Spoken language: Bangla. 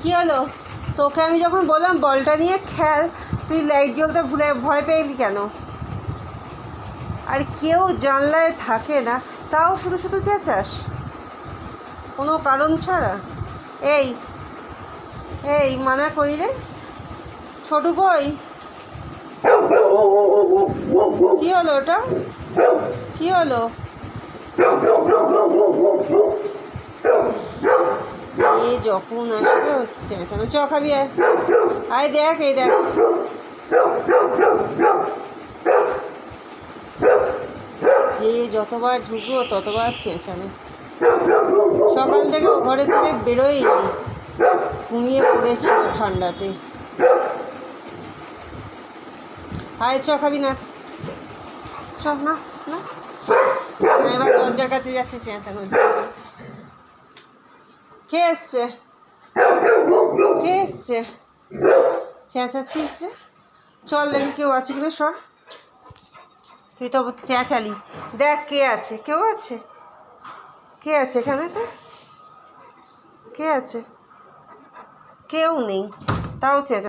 কী হলো? তোকে আমি যখন বললাম বলটা নিয়ে খেল, তুই লাইট জ্বলতে ভয় পেলি কেন? আর কেউ জানলায় থাকে না, তাও শুধু শুধু চেঁচাস কোনো কারণ ছাড়া। এই এই মানা কই রে? ছোটু কই? কী হলো ওটা? কী হলো? এ যখন আসবে চেঁচানো। চ খাবি? আয় দেখ, এই দেখ। যে যতবার ঢুকবো ততবার চেঁচানো। সকাল থেকে ও ঘরে থেকে বেরোয়নি, ঘুমিয়ে পড়েছিল ঠান্ডাতে। আয় চ খাবি না? চ না না, এবার দরজার কাছে যাচ্ছে চেঁচানো। কে এসছে? কে এসছে? চেঁচাচ্ছিস যে? চল দেখি কেউ আছে কিনা। সর, তুই তো চেঁচালি। দেখ কে আছে। কেউ আছে? কে আছে এখানেতে? কে আছে? কেউ নেই, তাও চেঁচা।